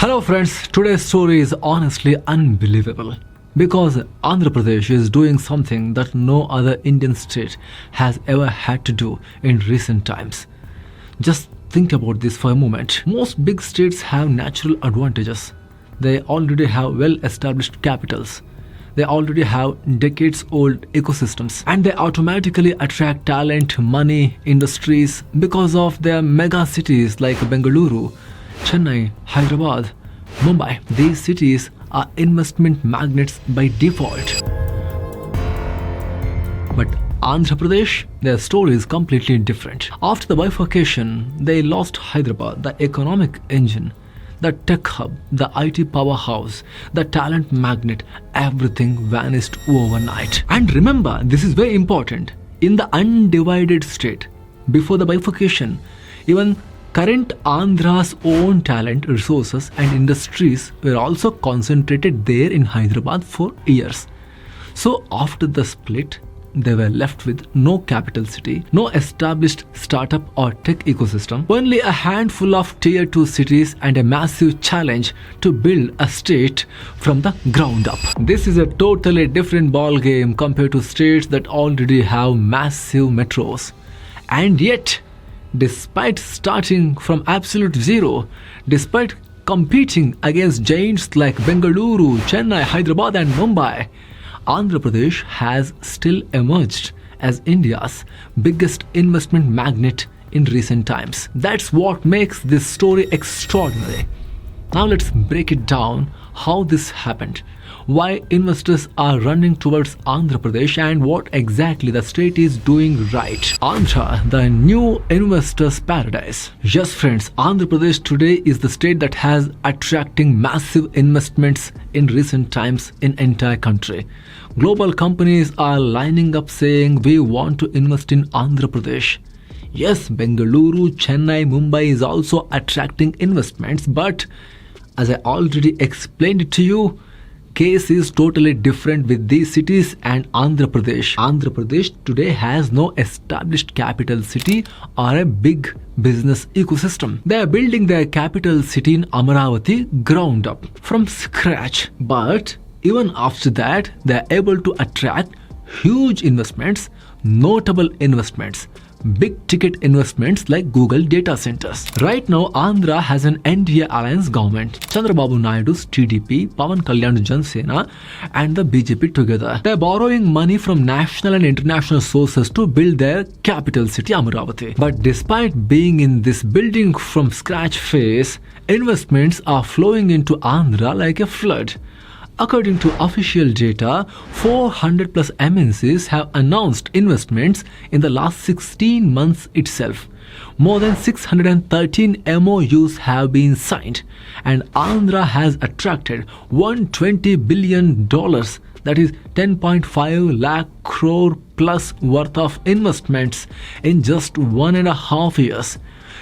Hello friends, today's story is honestly unbelievable because Andhra Pradesh is doing something that no other Indian state has ever had to do in recent times. Just think about this for a moment. Most big states have natural advantages. They already have well-established capitals. They already have decades-old ecosystems and they automatically attract talent, money, industries because of their mega cities like Bengaluru, Chennai, Hyderabad, Mumbai. These cities are investment magnets by default. But Andhra Pradesh, their story is completely different. After the bifurcation, they lost Hyderabad, the economic engine, the tech hub, the IT powerhouse, the talent magnet. Everything vanished overnight. And remember, this is very important. In the undivided state, before the bifurcation, even current Andhra's own talent, resources and industries were also concentrated there in Hyderabad for years. So after the split, they were left with no capital city, no established startup or tech ecosystem, only a handful of tier 2 cities and a massive challenge to build a state from the ground up. This is a totally different ball game compared to states that already have massive metros. And yet, despite starting from absolute zero, despite competing against giants like Bengaluru, Chennai, Hyderabad and Mumbai, Andhra Pradesh has still emerged as India's biggest investment magnet in recent times. That's what makes this story extraordinary. Now let's break it down how this happened, why investors are running towards Andhra Pradesh and what exactly the state is doing right. Andhra, the new investors' paradise. Yes friends, Andhra Pradesh today is the state that has attracting massive investments in recent times in entire country. Global companies are lining up saying we want to invest in Andhra Pradesh. Yes, Bengaluru, Chennai, Mumbai is also attracting investments, but as I already explained it to you, case is totally different with these cities and Andhra Pradesh. Andhra Pradesh today has no established capital city or a big business ecosystem. They are building their capital city in Amaravati ground up from scratch. But even after that, they are able to attract huge investments, notable investments, big ticket investments like Google data centers. Right now, Andhra has an NDA alliance government. Chandrababu Naidu's TDP, Pawan Kalyan's Jansena and the BJP together. They are borrowing money from national and international sources to build their capital city Amaravati. But despite being in this building from scratch phase, investments are flowing into Andhra like a flood. According to official data, 400 plus MNCs have announced investments in the last 16 months itself. More than 613 MOUs have been signed and Andhra has attracted $120 billion, that is 10.5 lakh crore plus worth of investments in just 1.5 years.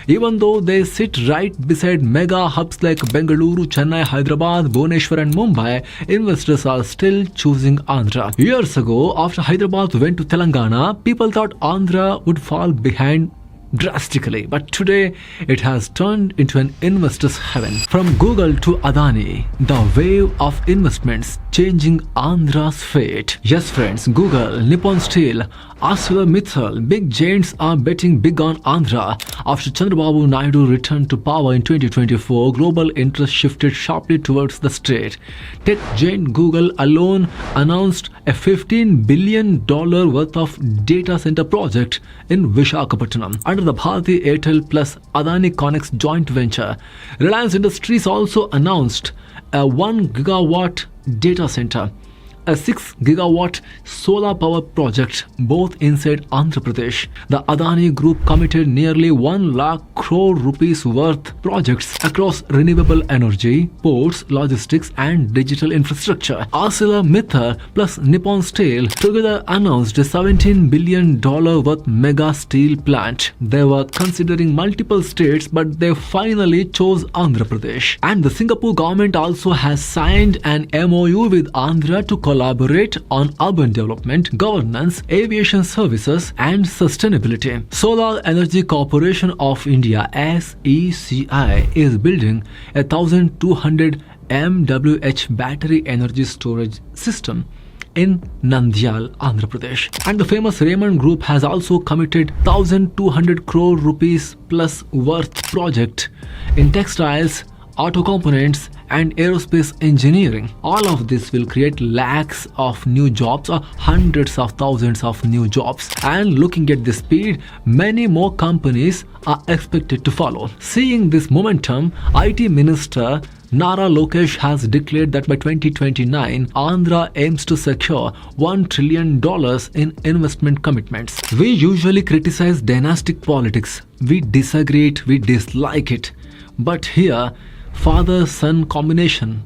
Even though they sit right beside mega hubs like Bengaluru, Chennai, Hyderabad, Bhubaneswar and Mumbai, investors are still choosing Andhra. Years ago, after Hyderabad went to Telangana, people thought Andhra would fall behind drastically, but today it has turned into an investor's heaven. From Google to Adani, the wave of investments changing Andhra's fate. Yes friends, Google, Nippon Steel, ArcelorMittal, big giants are betting big on Andhra. After Chandrababu Naidu returned to power in 2024, global interest shifted sharply towards the state. Tech giant Google alone announced a $15 billion worth of data center project in Visakhapatnam under the Bharti Airtel plus Adani Connex joint venture. Reliance Industries also announced a 1 gigawatt data center, a 6 gigawatt solar power project, both inside Andhra Pradesh. The Adani group committed nearly 1 lakh crore rupees worth projects across renewable energy, ports, logistics and digital infrastructure. ArcelorMittal plus Nippon Steel together announced a $17 billion worth mega steel plant. They were considering multiple states, but they finally chose Andhra Pradesh. And the Singapore government also has signed an MOU with Andhra to collaborate collaborate on urban development, governance, aviation services, and sustainability. Solar Energy Corporation of India (SECI) is building a 1,200 MWh battery energy storage system in Nandyal, Andhra Pradesh. And the famous Raymond Group has also committed 1,200 crore rupees plus worth project in textiles, auto components and aerospace engineering. All of this will create lakhs of new jobs or hundreds of thousands of new jobs. And looking at the speed, many more companies are expected to follow. Seeing this momentum, IT Minister Nara Lokesh has declared that by 2029, Andhra aims to secure $1 trillion in investment commitments. We usually criticize dynastic politics. We disagree it, we dislike it. But here, father-son combination,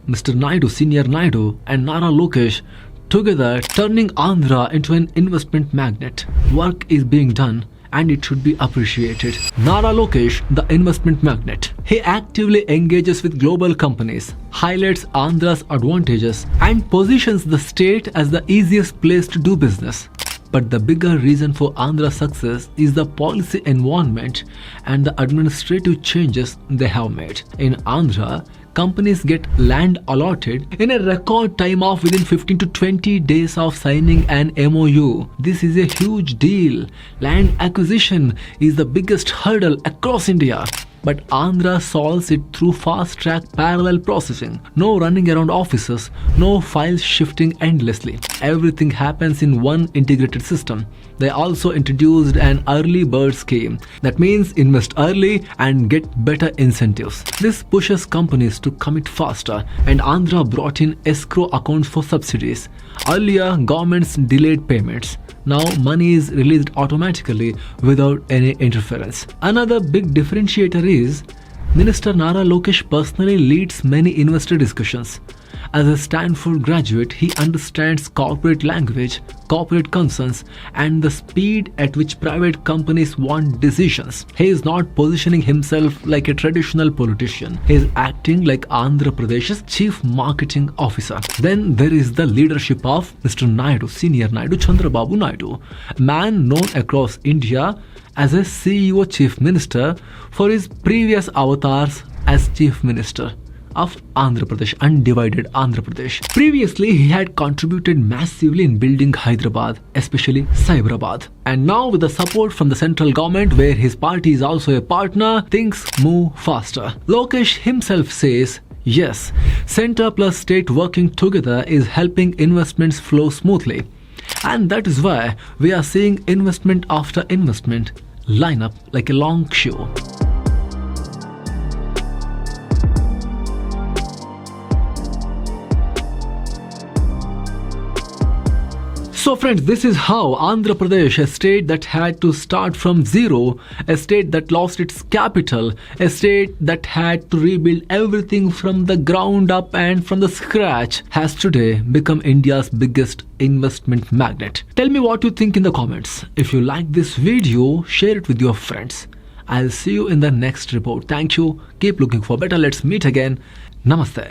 Mr. Naidu, Senior Naidu and Nara Lokesh together turning Andhra into an investment magnet. Work is being done and it should be appreciated. Nara Lokesh, the investment magnet. He actively engages with global companies, highlights Andhra's advantages and positions the state as the easiest place to do business. But the bigger reason for Andhra's success is the policy environment and the administrative changes they have made. In Andhra, companies get land allotted in a record time of within 15 to 20 days of signing an MOU. This is a huge deal. Land acquisition is the biggest hurdle across India. But Andhra solves it through fast-track parallel processing. No running around offices, no files shifting endlessly. Everything happens in one integrated system. They also introduced an early bird scheme. That means invest early and get better incentives. This pushes companies to commit faster, and Andhra brought in escrow accounts for subsidies. Earlier, governments delayed payments. Now money is released automatically without any interference. Another big differentiator is Minister Nara Lokesh personally leads many investor discussions. As a Stanford graduate, he understands corporate language, corporate concerns, and the speed at which private companies want decisions. He is not positioning himself like a traditional politician. He is acting like Andhra Pradesh's chief marketing officer. Then there is the leadership of Mr. Naidu, Senior Naidu, Chandrababu Naidu, a man known across India as a CEO Chief Minister for his previous avatars as Chief Minister of Andhra Pradesh, undivided Andhra Pradesh. Previously, he had contributed massively in building Hyderabad, especially Cyberabad. And now with the support from the central government, where his party is also a partner, things move faster. Lokesh himself says, yes, center plus state working together is helping investments flow smoothly. And that is why we are seeing investment after investment line up like a long queue. So friends, this is how Andhra Pradesh, a state that had to start from zero, a state that lost its capital, a state that had to rebuild everything from the ground up and from the scratch, has today become India's biggest investment magnet. Tell me what you think in the comments. If you like this video, share it with your friends. I'll see you in the next report. Thank you. Keep looking for better. Let's meet again. Namaste.